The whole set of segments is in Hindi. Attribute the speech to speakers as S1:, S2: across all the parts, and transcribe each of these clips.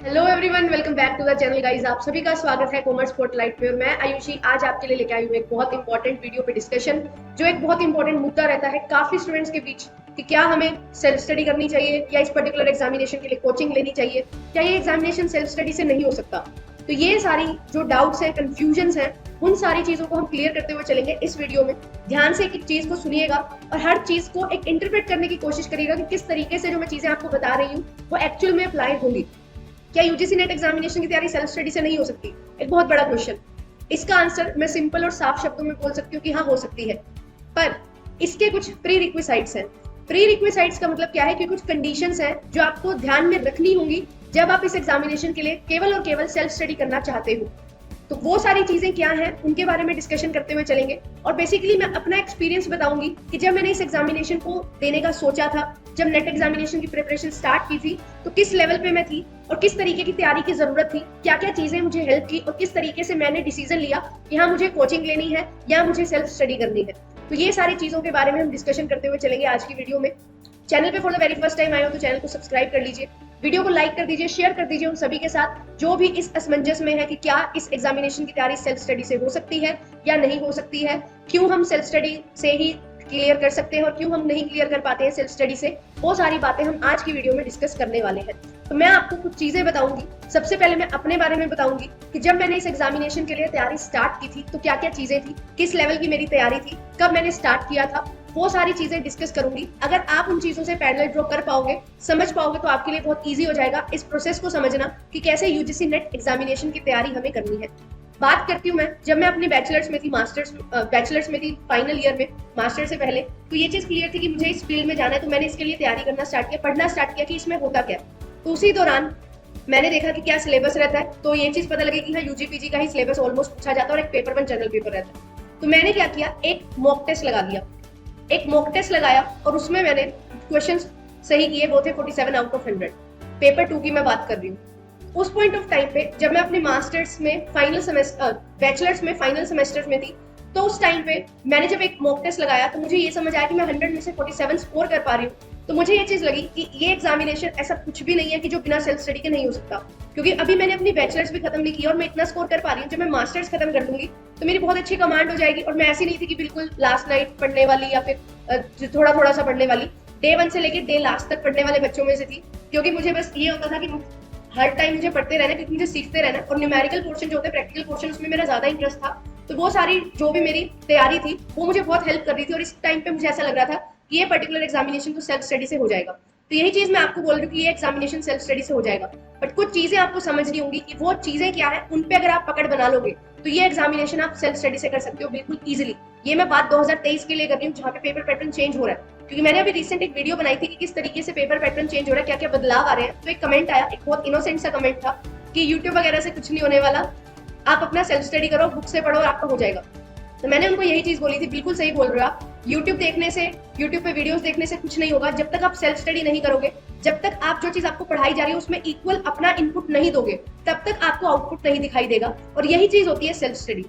S1: Hello everyone, welcome back to the channel guys. आप सभी का स्वागत है कॉमर्स स्पॉटलाइट पे और मैं आयुषी आज आपके लिए लेके आई हूँ एक बहुत इंपॉर्टेंट वीडियो पे डिस्कशन, जो एक बहुत इंपॉर्टेंट मुद्दा रहता है काफी स्टूडेंट्स के बीच कि क्या हमें सेल्फ स्टडी करनी चाहिए या इस पर्टिकुलर एग्जामिनेशन के लिए कोचिंग लेनी चाहिए, क्या ये एग्जामिनेशन सेल्फ स्टडी से नहीं हो सकता। तो ये सारी जो डाउट्स हैं, कंफ्यूजन है, उन सारी चीजों को हम क्लियर करते हुए चलेंगे इस वीडियो में। ध्यान से एक चीज को सुनिएगा और हर चीज को एक इंटरप्रेट करने की कोशिश करिएगा कि किस तरीके से जो मैं चीजें आपको बता रही हूँ वो एक्चुअल में अप्लाई होंगी। क्या यूजीसी नेट एग्जामिनेशन की तैयारी सेल्फ स्टडी से नहीं हो सकती? एक बहुत बड़ा क्वेश्चन। इसका आंसर मैं सिंपल और साफ शब्दों में बोल सकती हूँ कि हाँ, हो सकती है, पर इसके कुछ प्री रिक्विसाइट्स हैं। प्री रिक्विसाइट्स का मतलब क्या है कि कुछ कंडीशंस हैं जो आपको ध्यान में रखनी होंगी जब आप इस एग्जामिनेशन के लिए केवल और केवल सेल्फ स्टडी करना चाहते हो। तो वो सारी चीजें क्या हैं उनके बारे में डिस्कशन करते हुए चलेंगे और बेसिकली मैं अपना एक्सपीरियंस बताऊंगी कि जब मैंने इस एग्जामिनेशन को देने का सोचा था, जब नेट एग्जामिनेशन की प्रिपरेशन स्टार्ट की थी, तो किस लेवल पे मैं थी और किस तरीके की तैयारी की जरूरत थी, क्या क्या चीजें मुझे हेल्प की और किस तरीके से मैंने डिसीजन लिया कि हाँ, मुझे कोचिंग लेनी है या मुझे सेल्फ स्टडी करनी है। तो ये सारी चीजों के बारे में हम डिस्कशन करते हुए चलेंगे आज की वीडियो में। चैनल पे for the very first time आए हो तो चैनल को सब्सक्राइब कर लीजिए, वीडियो को लाइक कर दीजिए, शेयर कर दीजिए उन सभी के साथ जो भी इस असमंजस में है कि क्या इस एग्जामिनेशन की तैयारी सेल्फ स्टडी से हो सकती है या नहीं हो सकती है, क्यों हम सेल्फ स्टडी से ही क्लियर कर सकते हैं और क्यों हम नहीं क्लियर कर पाते हैं सेल्फ स्टडी से। वो सारी बातें हम आज की वीडियो में डिस्कस करने वाले हैं। तो मैं आपको कुछ चीजें बताऊंगी। सबसे पहले मैं अपने बारे में बताऊंगी कि जब मैंने इस एग्जामिनेशन के लिए तैयारी स्टार्ट की थी तो क्या क्या चीजें थी, किस लेवल की मेरी तैयारी थी, कब मैंने स्टार्ट किया था, वो सारी चीजें डिस्कस करूंगी। अगर आप उन चीजों से पैरेलल ड्रॉ कर पाओगे, समझ पाओगे, तो आपके लिए बहुत इजी हो जाएगा इस प्रोसेस को समझना कि कैसे यूजीसी नेट एग्जामिनेशन की तैयारी हमें करनी है। बात करती हूँ मैं जब मैं अपनी बैचलर्स में थी, बैचलर्स में थी फाइनल ईयर में, मास्टर से पहले, तो ये चीज क्लियर थी कि मुझे इस फील्ड में जाना है। तो मैंने इसके लिए तैयारी करना स्टार्ट किया, पढ़ना स्टार्ट किया कि इसमें होता क्या। तो उसी दौरान मैंने देखा कि क्या सिलेबस रहता है, तो ये चीज पता लगी कि हाँ, यूजीपीजी का ही सिलेबस ऑलमोस्ट पूछा जाता है और एक पेपर 1 जनरल पेपर रहता है। तो मैंने क्या किया, एक मॉक टेस्ट लगा दिया। एक मॉक टेस्ट लगाया और उसमें मैंने क्वेश्चंस सही किए, वो थे 47 आउट ऑफ 100। पेपर 2 की मैं बात कर रही हूँ। उस पॉइंट ऑफ टाइम पे जब मैं अपने मास्टर्स में फाइनल सेमेस्टर, बैचलर्स में फाइनल सेमेस्टर में थी, तो उस टाइम पे मैंने जब एक मॉक टेस्ट लगाया तो मुझे ये समझ आया कि मैं 100 में से 47 स्कोर कर पा रही हूँ। तो मुझे ये चीज लगी कि ये एग्जामिनेशन ऐसा कुछ भी नहीं है कि जो बिना सेल्फ स्टडी के नहीं हो सकता, क्योंकि अभी मैंने अपनी बैचलर्स भी खत्म नहीं की और मैं इतना स्कोर कर पा रही हूँ। जब मैं मास्टर्स खत्म कर लूंगी तो मेरी बहुत अच्छी कमांड हो जाएगी। और मैं ऐसी नहीं थी कि बिल्कुल लास्ट नाइट पढ़ने वाली या फिर थोड़ा थोड़ा सा पढ़ने वाली, डे 1 से लेकर डे लास्ट तक पढ़ने वाले बच्चों में से थी, क्योंकि मुझे बस ये होता था कि हर टाइम मुझे पढ़ते रहना, क्योंकि मुझे सीखते रहना। और न्यूमेरिकल पोर्शन जो होता है, प्रैक्टिकल पोर्शन, उसमें मेरा ज्यादा इंटरेस्ट था। तो वो सारी जो भी मेरी तैयारी थी वो मुझे बहुत हेल्प कर रही थी और इस टाइम पे मुझे ऐसा लग रहा था कि ये पर्टिकुलर एग्जामिनेशन तो सेल्फ स्टडी से हो जाएगा। तो यही चीज मैं आपको बोल रही हूँ कि ये एग्जामिनेशन सेल्फ स्टडी से हो जाएगा। बट कुछ चीजें आपको समझनी होंगी कि वो चीजें क्या है, उन पे अगर आप पकड़ बना लोगे तो ये एग्जामिनेशन आप सेल्फ स्टडी से कर सकते हो बिल्कुल इजीली। ये मैं बात 2023 के लिए कर रही हूँ, जहाँ पे पेपर पैटर्न चेंज हो रहा है, क्योंकि मैंने अभी रिसेंट एक वीडियो बनाई थी कि किस तरीके से पेपर पैटर्न चेंज हो रहा है, क्या क्या बदलाव आ रहे हैं। तो एक कमेंट आया, एक बहुत इनोसेंट सा कमेंट था कि यूट्यूब वगैरह से कुछ नहीं होने वाला, आप अपना सेल्फ स्टडी करो, बुक से पढ़ो और आपका हो जाएगा। तो मैंने उनको यही चीज बोली थी, बिल्कुल सही बोल रहे हो आप। यूट्यूब देखने से, यूट्यूब पे वीडियोस देखने से कुछ नहीं होगा। जब तक आप सेल्फ स्टडी नहीं करोगे, जब तक आप जो चीज आपको पढ़ाई जा रही है उसमें इक्वल अपना इनपुट नहीं दोगे, तब तक आपको आउटपुट नहीं दिखाई देगा। और यही चीज होती है सेल्फ स्टडी।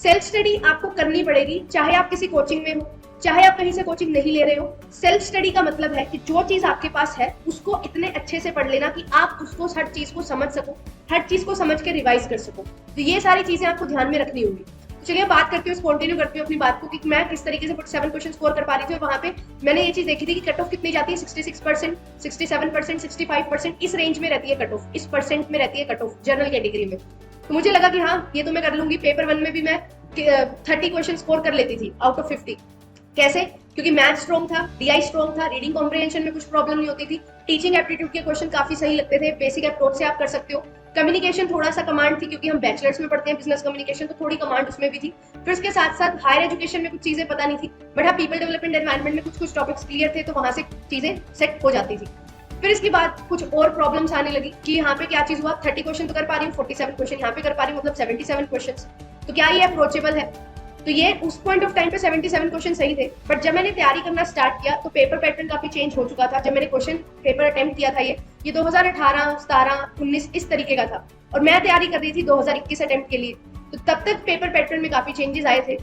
S1: सेल्फ स्टडी आपको करनी पड़ेगी, चाहे आप किसी कोचिंग में हो, चाहे आप कहीं से कोचिंग नहीं ले रहे हो। सेल्फ स्टडी का मतलब है कि जो चीज आपके पास है उसको इतने अच्छे से पढ़ लेना कि आप उसको, हर चीज को समझ सको, हर चीज को समझ के रिवाइज कर सको। तो ये सारी चीजें आपको ध्यान में रखनी होंगी। तो चलिए बात करती हूँ, कंटिन्यू करती हूँ अपनी बात को कि मैं किस तरीके से 47 क्वेश्चन स्कोर कर पा रही थी। और वहां पे मैंने ये चीज देखी थी कि कट ऑफ कितनी जाती है, 66%, 67%, 65%, इस रेंज में रहती है कट ऑफ, इस परसेंट में रहती है कट ऑफ जनरल कैटेगरी में। तो मुझे लगा कि हाँ, ये तो मैं कर लूंगी। पेपर 1 में भी मैं 30 क्वेश्चन स्कोर कर लेती थी आउट ऑफ 50। कैसे? क्योंकि मैथ स्ट्रॉन्ग था, डीआई स्ट्रॉन्ग था, रीडिंग कॉम्प्रिहेंशन में कुछ प्रॉब्लम नहीं होती थी, टीचिंग एप्टीट्यूड के क्वेश्चन काफी सही लगते थे, बेसिक अप्रोच से आप कर सकते हो। कम्युनिकेशन थोड़ा सा कमांड थी, क्योंकि हम बैचलर्स में पढ़ते हैं बिजनेस कम्युनिकेशन, तो थोड़ी कमांड उसमें भी थी। फिर उसके साथ साथ हायर एजुकेशन में कुछ चीजें पता नहीं थी, बट हाँ, पीपल डेवलपमेंट एनवायरमेंट में कुछ टॉपिक्स क्लियर थे, तो वहां से चीजें सेट हो जाती थी। फिर इसके बाद कुछ और प्रॉब्लम्स आने लगी कि यहाँ पे क्या चीज हुआ, 30 क्वेश्चन तो कर पा रही हूँ, 47 क्वेश्चन यहाँ पे कर पा रही हूँ, मतलब 77 क्वेश्चन। तो क्या ये अप्रोचेबल है? तो ये उस पॉइंट ऑफ टाइम पे 77 क्वेश्चन सही थे। बट जब मैंने तैयारी करना स्टार्ट किया तो पेपर पैटर्न काफी चेंज हो चुका था। जब मैंने क्वेश्चन पेपर अटेम्प्ट किया था, ये 2018, 17, 19 इस तरीके का था, और मैं तैयारी कर रही थी 2021 अटेम्प्ट के लिए। तो तब तक पेपर पैटर्न में काफी चेंजेस आए थे।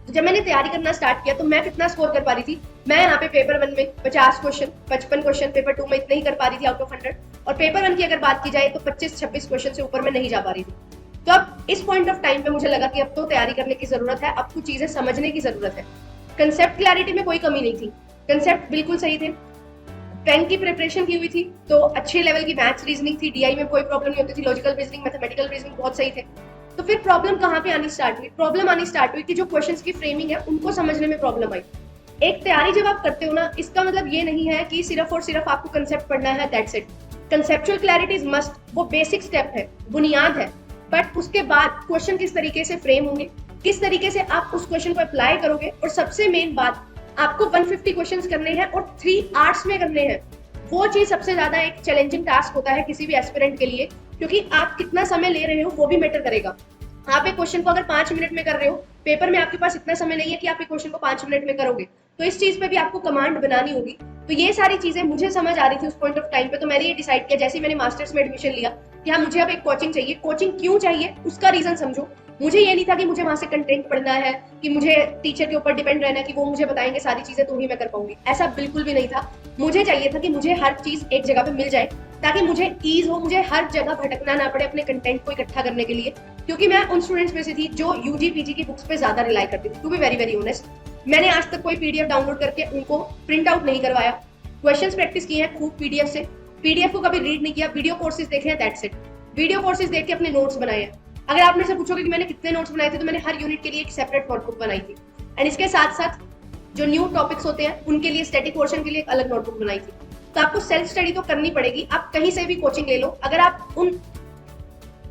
S1: तो जब मैंने तैयारी करना स्टार्ट किया तो मैं कितना स्कोर कर पा रही थी, मैं यहाँ पे पेपर 1 में 50 क्वेश्चन, 55 क्वेश्चन, पेपर 2 में इतने ही कर पा रही थी आउट ऑफ 100। और पेपर 1 की अगर बात की जाए तो 25-26 क्वेश्चन से ऊपर मैं नहीं जा पा रही थी। तो अब इस पॉइंट ऑफ टाइम पे मुझे लगा कि अब तो तैयारी करने की जरूरत है, अब कुछ चीजें समझने की जरूरत है। कंसेप्ट क्लैरिटी में कोई कमी नहीं थी, कंसेप्ट बिल्कुल सही थे। 10 की प्रिपरेशन की हुई थी तो अच्छे लेवल की मैथ्स रीजनिंग थी, डीआई में कोई प्रॉब्लम नहीं होती थी, लॉजिकल रीजनिंग मैथमेटिकल रीजनिंग बहुत सही थे। तो फिर प्रॉब्लम कहाँ पे आनी स्टार्ट हुई? प्रॉब्लम आनी स्टार्ट हुई कि जो क्वेश्चंस की फ्रेमिंग है उनको समझने में प्रॉब्लम आई। एक तैयारी जब आप करते हो ना, इसका मतलब ये नहीं है कि सिर्फ और सिर्फ आपको कंसेप्ट पढ़ना है, that's it. Conceptual clarity is must, वो बेसिक स्टेप है, बुनियाद है। बट उसके बाद क्वेश्चन किस तरीके से फ्रेम होंगे, किस तरीके से आप उस क्वेश्चन को अप्लाई करोगे, और सबसे मेन बात, आपको 150 क्वेश्चंस करने हैं और 3 आवर्स में करने हैं। वो चीज सबसे ज्यादा एक चैलेंजिंग टास्क होता है किसी भी एस्पिरेंट के लिए, क्योंकि आप कितना समय ले रहे हो वो भी मैटर करेगा। आप एक क्वेश्चन को अगर 5 मिनट में कर रहे हो, पेपर में आपके पास इतना समय नहीं है कि आप एक क्वेश्चन को 5 मिनट में करोगे, तो इस चीज पे भी आपको कमांड बनानी होगी। तो ये सारी चीजें मुझे समझ आ रही थी उस पॉइंट ऑफ टाइम पे, तो मैंने ये डिसाइड किया जैसे ही मैंने मास्टर्स में एडमिशन लिया कि हाँ मुझे अब एक कोचिंग चाहिए। कोचिंग क्यों चाहिए उसका रीजन समझो। मुझे ये नहीं था कि मुझे वहां से कंटेंट पढ़ना है, कि मुझे टीचर के ऊपर डिपेंड रहना है कि वो मुझे बताएंगे सारी चीजें तो ही मैं कर पाऊंगी, ऐसा बिल्कुल भी नहीं था। मुझे चाहिए था कि मुझे हर चीज एक जगह पे मिल जाए ताकि मुझे ईज हो, मुझे हर जगह भटकना ना पड़े अपने कंटेंट को इकट्ठा करने के लिए। क्योंकि मैं उन स्टूडेंट्स में से थी जो यूजी पीजी की बुक्स पे ज्यादा रिलाई करती थी, to be very very honest. मैंने आज तक कोई पीडीएफ डाउनलोड करके उनको प्रिंट आउट नहीं करवाया, क्वेश्चंस प्रैक्टिस किए हैं खूब पीडीएफ से, पीडीएफ को कभी रीड नहीं किया, वीडियो कोर्सेज देखे हैं, दैट्स इट। वीडियो कोर्सेज देख के अपने नोट्स बनाए हैं। अगर आप मेरे से पूछोगे कि मैंने कितने नोट्स बनाए थे, तो मैंने हर यूनिट के लिए एक सेपरेट नोटबुक बनाई थी। एंड इसके साथ साथ जो न्यू टॉपिक्स होते हैं उनके लिए, स्टैटिक पोर्शन के लिए एक अलग नोटबुक बनाई थी। तो आपको सेल्फ स्टडी तो करनी पड़ेगी। आप कहीं से भी कोचिंग ले लो, अगर आप उन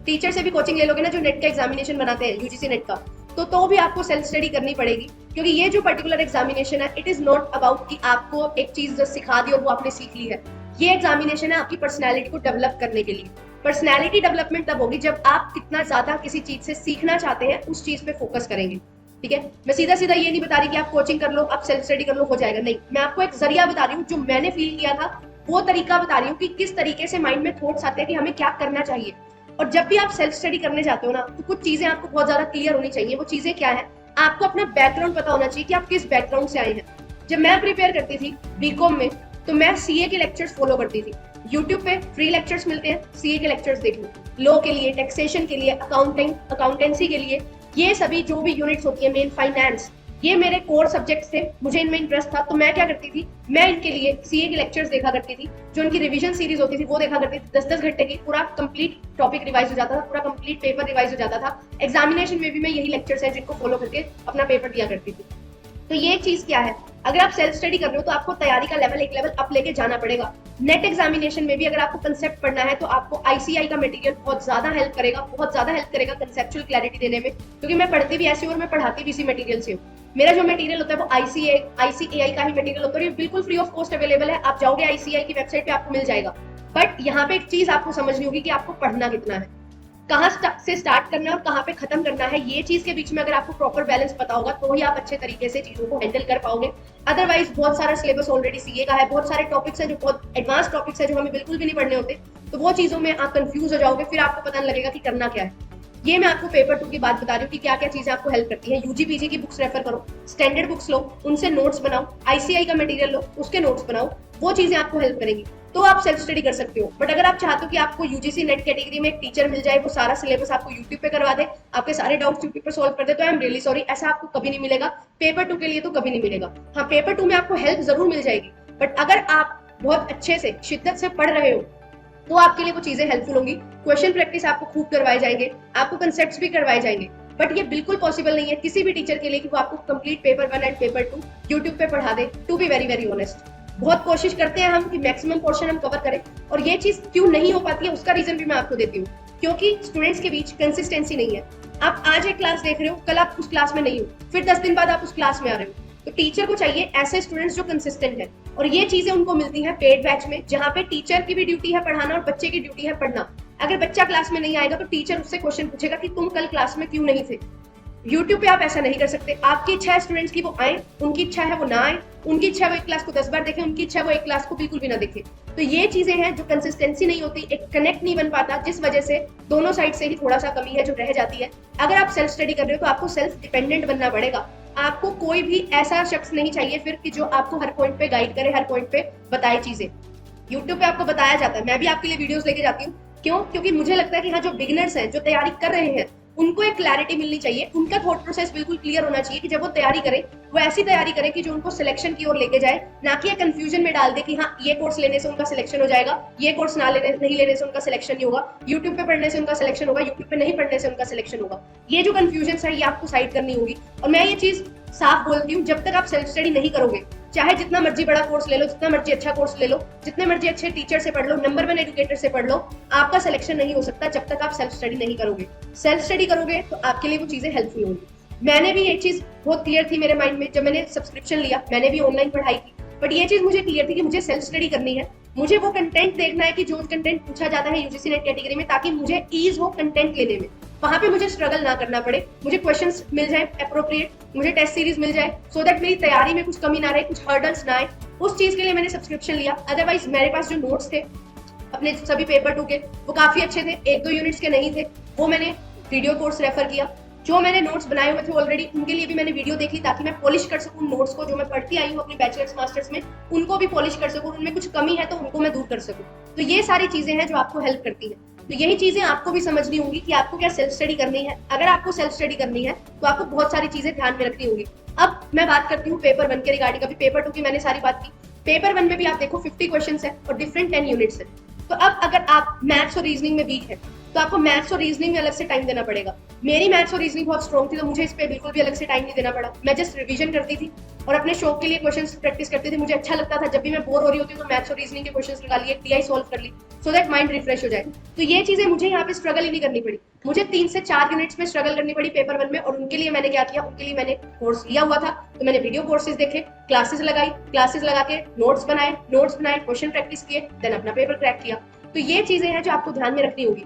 S1: टीचर से भी कोचिंग ले लोगे ना जो नेट का एग्जामिनेशन बनाते हैं, यूजीसी नेट का, तो भी आपको सेल्फ स्टडी करनी पड़ेगी। क्योंकि ये जो पर्टिकुलर एग्जामिनेशन है, इट इज नॉट अबाउट कि आपको एक चीज जो सिखा दी और वो आपने सीख ली है। ये एग्जामिनेशन है आपकी पर्सनैलिटी को डेवलप करने के लिए। पर्सनैलिटी डेवलपमेंट तब होगी जब आप कितना ज्यादा किसी चीज से सीखना चाहते हैं, उस चीज पे फोकस करेंगे। ठीक है, मैं सीधा सीधा ये नहीं बता रही कि आप कोचिंग कर लो, आप सेल्फ स्टडी कर लो, हो जाएगा, नहीं। मैं आपको एक जरिया बता रही हूँ, जो मैंने फील किया था वो तरीका बता रही हूँ कि किस तरीके से माइंड में थॉट्स आते हैं कि हमें क्या करना चाहिए। और जब भी आप सेल्फ स्टडी करने जाते हो ना, तो कुछ चीजें आपको बहुत ज्यादा क्लियर होनी चाहिए। वो चीजें क्या है? आपको अपना बैकग्राउंड पता होना चाहिए कि आप किस बैकग्राउंड से आए हैं। जब मैं प्रिपेयर करती थी बीकॉम में, तो मैं सीए के लेक्चर्स फॉलो करती थी। यूट्यूब पे फ्री लेक्चर्स मिलते हैं, सीए के लेक्चर्स देख लो, लॉ के लिए, टैक्सेशन के लिए, अकाउंटेंसी के लिए, ये सभी जो भी यूनिट्स होती है, मेन फाइनेंस, ये मेरे कोर सब्जेक्ट्स थे, मुझे इनमें इंटरेस्ट था। तो मैं क्या करती थी, मैं इनके लिए सीए के लेक्चर्स देखा करती थी, जो उनकी रिवीजन सीरीज होती थी वो देखा करती थी। 10-10 घंटे की पूरा कंप्लीट टॉपिक रिवाइज हो जाता था, पूरा कंप्लीट पेपर रिवाइज हो जाता था। एग्जामिनेशन में भी मैं यही लेक्चर्स है जिनको फॉलो करके अपना पेपर दिया करती थी। तो ये चीज क्या है, अगर आप सेल्फ स्टडी कर रहे हो तो आपको तैयारी का लेवल एक लेवल अप लेके जाना पड़ेगा। नेट एग्जामिनेशन में भी अगर आपको कंसेप्ट पढ़ना है तो आपको आईसीआई का मटेरियल बहुत ज्यादा हेल्प करेगा, बहुत ज्यादा हेल्प करेगा कंसेप्चुअल क्लैरिटी देने में। क्योंकि मैं पढ़ती भी ऐसी हूँ और मैं पढ़ाती भी इसी मटेरियल से हूँ। मेरा जो मटेरियल होता है वो आईसीएआई का ही मटेरियल होता है, ये बिल्कुल फ्री ऑफ कॉस्ट अवेलेबल है। आप जाओगे आईसीएआई की वेबसाइट पे आपको मिल जाएगा। बट यहाँ पे एक चीज आपको समझनी होगी कि आपको पढ़ना कितना है, कहाँ से स्टार्ट करना है और कहाँ पे खत्म करना है। ये चीज के बीच में अगर आपको प्रॉपर बैलेंस पता होगा तो ही आप अच्छे तरीके से चीजों को हैंडल कर पाओगे। अदरवाइज बहुत सारा सिलेबस ऑलरेडी सीए का है, बहुत सारे टॉपिक्स हैं जो बहुत एडवांस टॉपिक्स है जो हमें बिल्कुल भी नहीं पढ़ने होते, तो वो चीजों में आप कंफ्यूज हो जाओगे, फिर आपको पता नहीं लगेगा कि करना क्या है। ये मैं आपको पेपर 2 की बात बता रही हूँ कि क्या क्या चीजें आपको हेल्प करती है। यूजी पीजी की बुक्स रेफर करो, स्टैंडर्ड बुक्स लो, उनसे नोट्स बनाओ, आईसीआई का मटेरियल लो, उसके नोट्स बनाओ, वो चीजें आपको हेल्प करेंगी, तो आप सेल्फ स्टडी कर सकते हो। बट अगर आप चाहते हो कि आपको यूजीसी नेट कैटेगरी में एक टीचर मिल जाए, वो सारा सिलेबस आपको यूट्यूब पे करवा दे, आपके सारे डाउट्स यूट्यूब पे सॉल्व कर दे, तो आई एम रियली सॉरी, ऐसा आपको कभी नहीं मिलेगा। पेपर 2 के लिए तो कभी नहीं मिलेगा। हाँ, पेपर 2 में आपको हेल्प जरूर मिल जाएगी, बट अगर आप बहुत अच्छे से शिद्दत से पढ़ रहे हो तो आपके लिए वो चीजें हेल्पफुल होंगी। क्वेश्चन प्रैक्टिस आपको खूब करवाए जाएंगे, आपको कंसेप्ट्स भी करवाए जाएंगे। बट ये बिल्कुल पॉसिबल नहीं है किसी भी टीचर के लिए कि वो आपको complete paper 1 and paper 2 YouTube पे पढ़ा दे, to be very very honest. बहुत कोशिश करते हैं हम कि मैक्सिमम पोर्शन हम कवर करें, और ये चीज क्यों नहीं हो पाती है उसका रीजन भी मैं आपको देती हूँ। क्योंकि स्टूडेंट्स के बीच कंसिस्टेंसी नहीं है। आप आज एक क्लास देख रहे हो, कल आप उस क्लास में नहीं हो, फिर 10 दिन बाद आप उस क्लास में आ रहे हो। तो टीचर को चाहिए ऐसे स्टूडेंट्स जो कंसिस्टेंट है, और ये चीजें उनको मिलती हैं पेड बैच में, जहाँ पे टीचर की भी ड्यूटी है पढ़ाना और बच्चे की ड्यूटी है पढ़ना। अगर बच्चा क्लास में नहीं आएगा तो टीचर उससे क्वेश्चन पूछेगा कि तुम कल क्लास में क्यों नहीं थे। यूट्यूब पे आप ऐसा नहीं कर सकते। आपकी इच्छा है स्टूडेंट्स की वो आए, उनकी इच्छा है वो ना आए, उनकी इच्छा है वो एक क्लास को 10 बार देखें, उनकी इच्छा है वो एक क्लास को बिल्कुल भी ना देखे। तो ये चीजें हैं जो कंसिस्टेंसी नहीं होती, एक कनेक्ट नहीं बन पाता, जिस वजह से दोनों साइड से ही थोड़ा सा कमी है जो रह जाती है। अगर आप सेल्फ स्टडी कर रहे हो तो आपको सेल्फ डिपेंडेंट बनना पड़ेगा। आपको कोई भी ऐसा शख्स नहीं चाहिए फिर कि जो आपको हर पॉइंट पे गाइड करे, हर पॉइंट पे बताए चीजें। यूट्यूब पे आपको बताया जाता है, मैं भी आपके लिए वीडियोस लेके जाती हूँ। क्यों? क्योंकि मुझे लगता है कि हाँ, जो बिगिनर्स हैं, जो तैयारी कर रहे हैं, उनको एक क्लैरिटी मिलनी चाहिए, उनका थॉट प्रोसेस बिल्कुल क्लियर होना चाहिए कि जब वो तैयारी करें, वो ऐसी तैयारी करें कि जो उनको सिलेक्शन की ओर लेके जाए, ना कि कंफ्यूजन में डाल दे कि हाँ, ये कोर्स लेने से उनका सिलेक्शन हो जाएगा, ये कोर्स ना लेने नहीं लेने से उनका सिलेक्शन नहीं होगा, यूट्यूब पे पढ़ने से उनका सिलेक्शन होगा, यूट्यूब पे नहीं पढ़ने से उनका सिलेक्शन होगा। ये जो कंफ्यूजन है, ये आपको साइड करनी होगी। और मैं ये चीज साफ बोलती हूँ, जब तक आप सेल्फ स्टडी नहीं करोगे, चाहे जितना मर्जी बड़ा कोर्स ले लो, जितना मर्जी अच्छा कोर्स ले लो, जितने मर्जी अच्छे टीचर से पढ़ लो, नंबर 1 एजुकेटर से पढ़ लो, आपका सिलेक्शन नहीं हो सकता जब तक आप सेल्फ स्टडी नहीं करोगे। सेल्फ स्टडी करोगे तो आपके लिए वो चीजें हेल्पफुल होंगी। मैंने भी ये चीज बहुत क्लियर थी मेरे माइंड में, जब मैंने सब्सक्रिप्शन लिया, मैंने भी ऑनलाइन पढ़ाई की, बट ये चीज मुझे क्लियर थी कि मुझे सेल्फ स्टडी करनी है। मुझे वो कंटेंट देखना है कि जो कंटेंट पूछा जाता है यूजीसी नेट कैटेगरी में, ताकि मुझे ईज हो कंटेंट लेने में, वहां पे मुझे स्ट्रगल ना करना पड़े, मुझे क्वेश्चंस मिल जाए अप्रोप्रिएट, मुझे टेस्ट सीरीज मिल जाए, सो दैट मेरी तैयारी में कुछ कमी ना रहे, कुछ हर्डल्स ना आए। उस चीज के लिए मैंने सब्सक्रिप्शन लिया। अदरवाइज मेरे पास जो नोट्स थे अपने सभी पेपर 2 के, वो काफी अच्छे थे, 1-2 यूनिट्स के नहीं थे, वो मैंने वीडियो कोर्स रेफर किया। जो मैंने नोट्स बनाए हुए थे ऑलरेडी, उनके लिए भी मैंने वीडियो देख ली, ताकि मैं पॉलिश कर सकूं नोट्स को, जो मैं पढ़ती आई हूँ अपनी बैचलर्स मास्टर्स में, उनको भी पॉलिश कर सकूं, उनमें कुछ कमी है तो उनको मैं दूर कर सकूं। तो ये सारी चीजें हैं जो आपको हेल्प करती है। तो यही चीजें आपको भी समझनी होंगी कि आपको क्या सेल्फ स्टडी करनी है। अगर आपको सेल्फ स्टडी करनी है तो आपको बहुत सारी चीजें ध्यान में रखनी होगी। अब मैं बात करती हूँ पेपर 1 के रिगार्डिंग। अभी पेपर 2 की मैंने सारी बात की, पेपर 1 में भी आप देखो 50 क्वेश्चन है और डिफरेंट 10 यूनिट्स है। तो अब अगर आप मैथ्स और रीजनिंग में वीक है, तो आपको मैथ्स और रीजनिंग में अलग से टाइम देना पड़ेगा। मेरी मैथ्स और रीजनिंग बहुत स्ट्रॉन्ग थी, तो मुझे इस पे बिल्कुल भी अलग से टाइम नहीं देना पड़ा। मैं जस्ट रिवीजन करती थी और अपने शौक के लिए क्वेश्चंस प्रैक्टिस करती थी। मुझे अच्छा लगता था, जब भी मैं बोर हो रही होती हूँ तो मैथ्स और रीजनिंग के क्वेश्चंस लगा लिए, टीआई सॉल्व कर ली, सो दैट माइंड रिफ्रेश हो जाए। तो ये चीजें मुझे यहाँ पे स्ट्रगल ही नहीं करनी पड़ी। मुझे 3 से 4 यूनिट्स में स्ट्रगल करनी पड़ी पेपर 1 में, और उनके लिए मैंने क्या किया, उनके लिए मैंने कोर्स लिया हुआ था। तो मैंने वीडियो कोर्सेज देखे, क्लासेस लगाई, क्लासेस लगा के नोट्स बनाए, क्वेश्चन प्रैक्टिस किए, देन अपना पेपर क्रैक किया। तो ये चीजें हैं जो आपको ध्यान में रखनी होगी।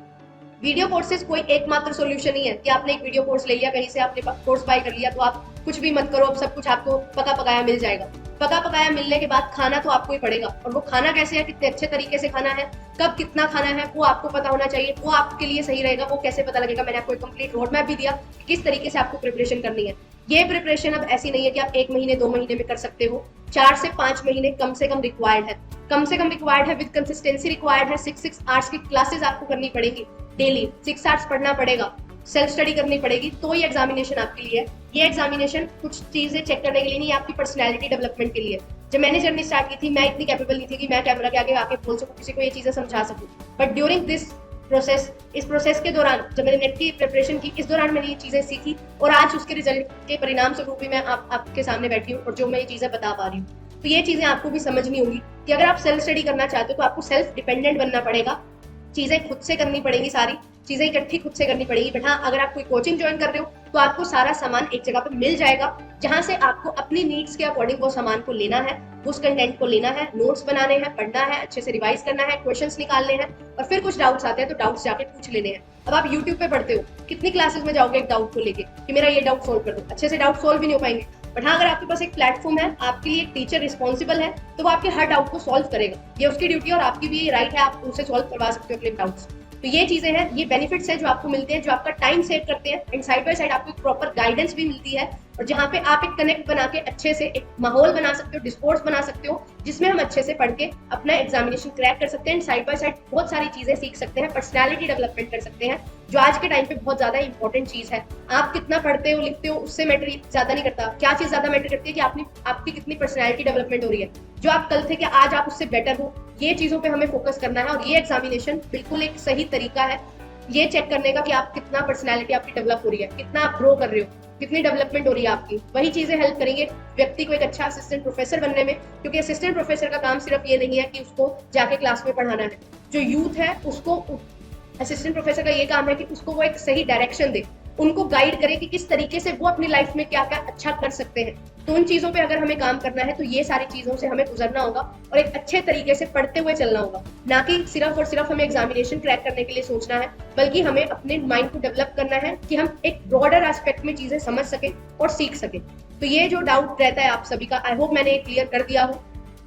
S1: वीडियो कोर्सेज कोई एकमात्र सॉल्यूशन नहीं है कि आपने एक वीडियो कोर्स ले लिया, कहीं से आपने कोर्स बाय कर लिया तो आप कुछ भी मत करो, अब सब कुछ आपको पका पकाया मिल जाएगा। पका पकाया मिलने के बाद खाना तो आपको ही पड़ेगा, और वो खाना कैसे है, कितने अच्छे तरीके से खाना है, कब कितना खाना है, वो आपको पता होना चाहिए। वो आपके लिए सही रहेगा। वो कैसे पता लगेगा? मैंने आपको एक कंप्लीट रोड मैप भी दिया कि किस तरीके से आपको प्रिपरेशन करनी है। ये प्रिपरेशन अब ऐसी नहीं है कि आप 1 महीने 2 महीने में कर सकते हो। 4 से 5 महीने कम से कम रिक्वायर्ड है, कम से कम रिक्वायर्ड है, विद कंसिस्टेंसी रिक्वायर्ड है। 6 आवर्स की क्लासेस आपको करनी पड़ेगी डेली, 6 आवर्स पढ़ना पड़ेगा, सेल्फ स्टडी करनी पड़ेगी, तो ये एग्जामिनेशन आपके लिए है। ये एग्जामिनेशन कुछ चीजें चेक करने के लिए नहीं, आपकी पर्सनैलिटी डेवलपमेंट के लिए। जब मैंने जर्नी स्टार्ट की थी, मैं इतनी कैपेबल नहीं थी कि मैं कैमरा के आगे आके बोल सकूं, किसी को ये चीजें समझा सकूं। बट ड्यूरिंग दिस प्रोसेस, इस प्रोसेस के दौरान, जब मैंने नेट की प्रिपरेशन की, इस दौरान मैंने ये चीजें सीखी, और आज उसके रिजल्ट के परिणाम स्वरूप भी मैं आपके सामने बैठी हूँ और जो मैं ये चीजें बता पा रही हूँ। तो ये चीजें आपको भी समझनी होगी कि अगर आप सेल्फ स्टडी करना चाहते हो तो आपको सेल्फ डिपेंडेंट बनना पड़ेगा। चीजें खुद से करनी पड़ेगी, सारी चीजें इकट्ठी खुद से करनी पड़ेगी। बट हाँ, अगर आप कोई कोचिंग ज्वाइन कर रहे हो तो आपको सारा सामान एक जगह पे मिल जाएगा, जहां से आपको अपनी नीड्स के अकॉर्डिंग वो सामान को लेना है, उस कंटेंट को लेना है, नोट्स बनाने हैं, पढ़ना है, अच्छे से रिवाइज करना है, क्वेश्चंस निकालने हैं, और फिर कुछ डाउट्स आते हैं तो डाउट्स जाके पूछ लेने हैं। अब आप यूट्यूब पे पढ़ते हो, कितनी क्लासेस में जाओगे एक डाउट को लेके कि मेरा ये डाउट सोल्व कर दो? अच्छे से डाउट सोल्व भी नहीं हो पाएंगे। बट हाँ, अगर आपके पास एक प्लेटफॉर्म है, आपके लिए एक टीचर रिस्पॉन्सिबल है, तो वो आपके हर डाउट को सॉल्व करेगा। ये उसकी ड्यूटी और आपकी भी राइट है, आप उनसे सॉल्व करवा सकते हो अपने डाउट्स। तो ये चीजें हैं, ये बेनिफिट्स हैं जो आपको मिलते हैं, जो आपका टाइम सेव करते हैं, एंड साइड बाय साइड आपको एक प्रॉपर गाइडेंस भी मिलती है, और जहाँ पे आप एक कनेक्ट बना के अच्छे से एक माहौल बना सकते हो, डिस्कोर्स बना सकते हो, जिसमें हम अच्छे से पढ़ के अपना एग्जामिनेशन क्रैक कर सकते हैं, एंड साइड बाय साइड बहुत सारी चीजें सीख सकते हैं, पर्सनैलिटी डेवलपमेंट कर सकते हैं, जो आज के टाइम पे बहुत ज्यादा इंपॉर्टेंट चीज है। आप कितना पढ़ते हो, लिखते हो, उससे मैटर ज्यादा नहीं करता। क्या चीज ज्यादा मैटर करती है कि आपकी कितनी पर्सनैलिटी डेवलपमेंट हो रही है, जो आप कल थे कि आज आप उससे बेटर हो। ये चीजों पे हमें फोकस करना है, और ये एग्जामिनेशन बिल्कुल एक सही तरीका है ये चेक करने का कि आप कितना पर्सनैलिटी आपकी डेवलप हो रही है, कितना आप ग्रो कर रहे हो, कितनी डेवलपमेंट हो रही है आपकी। वही चीजें हेल्प करेंगे व्यक्ति को एक अच्छा असिस्टेंट प्रोफेसर बनने में, क्योंकि असिस्टेंट प्रोफेसर का काम सिर्फ ये नहीं है कि उसको जाके क्लास में पढ़ाना है। जो यूथ है उसको असिस्टेंट प्रोफेसर का ये काम है कि उसको वो एक सही डायरेक्शन दे, उनको गाइड करे कि किस तरीके से वो अपनी लाइफ में क्या क्या अच्छा कर सकते हैं। तो उन चीजों पे अगर हमें काम करना है तो ये सारी चीजों से हमें गुजरना होगा, और एक अच्छे तरीके से पढ़ते हुए चलना होगा, ना कि सिर्फ और सिर्फ हमें एग्जामिनेशन क्रैक करने के लिए सोचना है, बल्कि हमें अपने माइंड को डेवलप करना है कि हम एक ब्रॉडर एस्पेक्ट में चीजें समझ सके और सीख सके। तो ये जो डाउट रहता है आप सभी का, आई होप मैंने क्लियर कर दिया हो।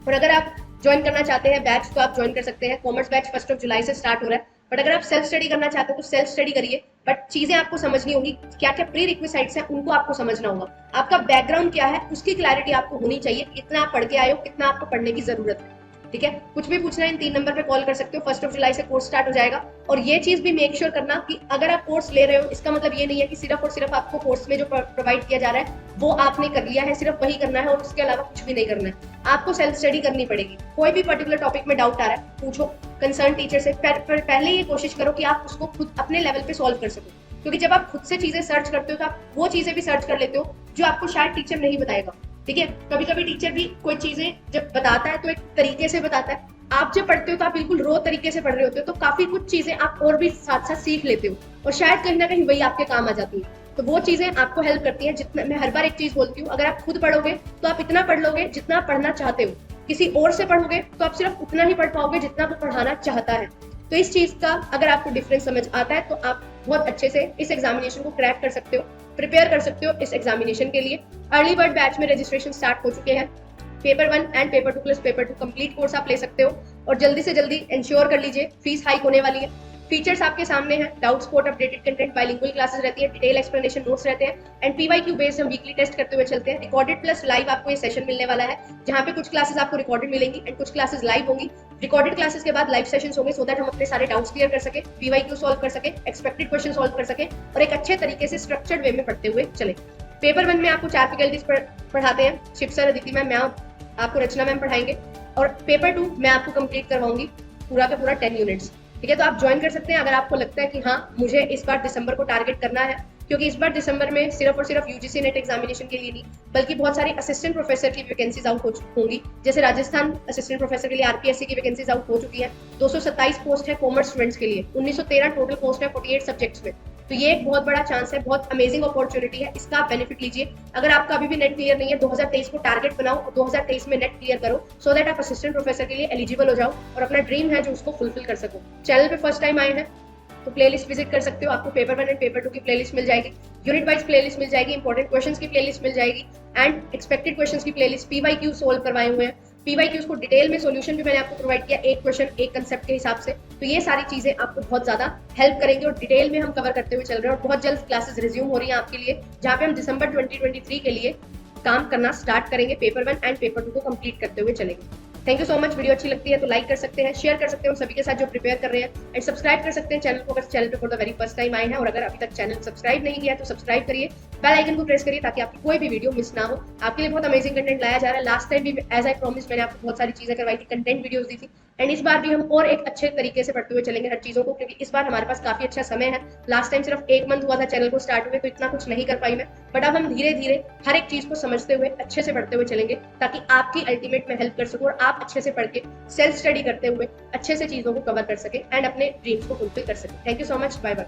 S1: और अगर आप ज्वाइन करना चाहते हैं बैच तो आप ज्वाइन कर सकते हैं। कॉमर्स बैच 1 जुलाई से स्टार्ट हो रहा है। बट अगर आप सेल्फ स्टडी करना चाहते हो तो सेल्फ स्टडी करिए, बट चीजें आपको समझनी होगी, क्या क्या प्री रिक्विजिट्स हैं उनको आपको समझना होगा, आपका बैकग्राउंड क्या है उसकी क्लैरिटी आपको होनी चाहिए, कितना आप पढ़ के आए हो, कितना आपको पढ़ने की जरूरत है। ठीक है, कुछ भी पूछना है इन 3 नंबर पे कॉल कर सकते हो। 1 जुलाई से कोर्स स्टार्ट हो जाएगा। और ये चीज भी मेक श्योर करना कि अगर आप कोर्स ले रहे हो, इसका मतलब ये नहीं है कि सिर्फ और सिर्फ आपको कोर्स में जो प्रोवाइड किया जा रहा है वो आपने कर लिया है, सिर्फ वही करना है और उसके अलावा कुछ भी नहीं करना है। आपको सेल्फ स्टडी करनी पड़ेगी। कोई भी पर्टिकुलर टॉपिक में डाउट आ रहा है, पूछो कंसर्न टीचर से। पहले ये कोशिश करो कि आप उसको खुद अपने लेवल पे सॉल्व कर सको, क्योंकि जब आप खुद से चीजें सर्च करते हो तो आप वो चीजें भी सर्च कर लेते हो जो आपको शायद टीचर नहीं बताएगा। ठीक है, कभी कभी टीचर भी कोई चीजें जब बताता है तो एक तरीके से बताता है, आप जब पढ़ते हो तो आप बिल्कुल रो तरीके से पढ़ रहे होते हो, तो काफी कुछ चीजें आप और भी साथ साथ सीख लेते हो और शायद कहीं ना कहीं वही आपके काम आ जाती है। तो वो चीजें आपको हेल्प करती हैं। जितना मैं हर बार एक चीज बोलती हूँ, अगर आप खुद पढ़ोगे तो आप इतना पढ़ लोगे जितना पढ़ना चाहते हो। किसी और से पढ़ोगे तो आप सिर्फ उतना ही पढ़ पाओगे जितना वो पढ़ाना चाहता है। तो इस चीज का अगर आपको डिफरेंस समझ आता है तो आप बहुत अच्छे से इस एग्जामिनेशन को क्रैक कर सकते हो, प्रिपेयर कर सकते हो इस एग्जामिनेशन के लिए। अर्ली बर्ड बैच में रजिस्ट्रेशन स्टार्ट हो चुके हैं। Paper 1 and paper 2 plus paper 2 complete course आप ले सकते हो और जल्दी से जल्दी इंश्योर कर लीजिए, फीस हाइक होने वाली है। फीचर्स आपके सामने हैं, doubt spot, updated content, bilingual classes रहती है, डिटेल एक्सप्लेनेशन नोट्स रहते हैं एंड पीवाईक्यू बेस्ड हम वीकली टेस्ट करते हुए चलते हैं। रिकॉर्डेड प्लस लाइव आपको ये सेशन मिलने वाला है, जहां पे कुछ क्लासेस आपको रिकॉर्डेड मिलेंगी एंड कुछ क्लासेस लाइव होंगी। रिकॉर्डेड क्लासेस के बाद लाइव सेशंस होंगे, सो दैट हम अपने सारे डाउट्स क्लियर कर सके, पीवाईक्यू सॉल्व कर सके, एक्सपेक्टेड क्वेश्चन सॉल्व कर सके और एक अच्छे तरीके से स्ट्रक्चर्ड वे में पढ़ते हुए चले। पेपर 1 में आपको 4 फैकल्टीज पढ़ाते हैं, शिव सर, अदिति मैम, मैं आपको रचना मैम पढ़ाएंगे और पेपर 2 मैं आपको कंप्लीट करवाऊंगी पूरा का पूरा 10 यूनिट्स। ठीक है, तो आप ज्वाइन कर सकते हैं अगर आपको लगता है कि हाँ मुझे इस बार दिसंबर को टारगेट करना है, क्योंकि इस बार दिसंबर में सिर्फ और सिर्फ यूजीसी नेट एग्जामिनेशन के लिए नहीं बल्कि बहुत सारी असिस्टेंट प्रोफेसर की वैकेंसीज आउट होंगी। जैसे राजस्थान असिस्टेंट प्रोफेसर के लिए आरपीएससी की वैकेंसीज आउट हो चुकी है। 227 पोस्ट है कॉमर्स स्टूडेंट्स के लिए, 1913 टोटल पोस्ट है 48 सब्जेक्ट्स में। तो ये एक बहुत बड़ा चांस है, बहुत अमेजिंग अपॉर्चुनिटी है, इसका आप बेनिफिट लीजिए। अगर आपका अभी भी नेट क्लियर नहीं है, 2023 को टारगेट बनाओ और 2023 में नेट क्लियर करो, सो दैट आप असिस्टेंट प्रोफेसर के लिए एलिजिबल हो जाओ और अपना ड्रीम है जो उसको फुलफिल कर सको। चैनल पे फर्स्ट टाइम आए हैं तो प्लेलिस्ट विजिट कर सकते हो, आपको पेपर 1 एंड पेपर 2 की प्लेलिस्ट मिल जाएगी, यूनिट वाइज प्लेलिस्ट मिल जाएगी, इंपॉर्टेंट क्वेश्चंस की प्लेलिस्ट मिल जाएगी एंड एक्सपेक्टेड क्वेश्चंस की प्लेलिस्ट, पीवाईक्यू सोल्व करवाए हुए हैं। पीवाईक्यूज को डिटेल में सॉल्यूशन भी मैंने आपको प्रोवाइड किया, एक क्वेश्चन एक कंसेप्ट के हिसाब से। तो ये सारी चीजें आपको बहुत ज्यादा हेल्प करेंगे और डिटेल में हम कवर करते हुए चल रहे हैं और बहुत जल्द क्लासेस रिज्यूम हो रही हैं आपके लिए, जहाँ पे हम दिसंबर 2023 के लिए काम करना स्टार्ट करेंगे, पेपर 1 एंड पेपर 2 को कंप्लीट करते हुए चलेंगे। Thank you so much. Video अच्छी लगती है तो लाइक कर सकते हैं, शेयर कर सकते हैं उन सभी के साथ जो प्रिपेयर कर रहे हैं एंड सब्सक्राइब कर सकते हैं चैनल को, अगर चैनल पे for the very first time आए हैं। और अगर अभी तक चैनल सब्सक्राइब नहीं किया तो सब्सक्राइब करिए, बेल आइकन को प्रेस करिए ताकि आपकी कोई भी वीडियो मिस ना हो। आपके लिए बहुत अमेजिंग कंटेंट लाया जा रहा है। लास्ट टाइम भी एज आई प्रॉमिस मैंने आपको बहुत सारी चीजें करवाई थी, कंटेंट वीडियोस दी थी एंड इस बार भी हम और एक अच्छे तरीके से पढ़ते हुए चलेंगे हर चीजों को, क्योंकि इस बार हमारे पास काफी अच्छा समय है। लास्ट टाइम सिर्फ 1 मंथ हुआ था चैनल को स्टार्ट हुए, तो इतना कुछ नहीं कर पाई मैं, बट अब हम धीरे धीरे हर एक चीज को समझते हुए अच्छे से पढ़ते हुए चलेंगे ताकि आपकी अल्टीमेट में हेल्प कर सकूं और आप अच्छे से पढ़ के सेल्फ स्टडी करते हुए अच्छे से चीजों को कवर कर सके एंड अपने ड्रीम्स को फुलफिल कर सके। Thank you so much, bye bye.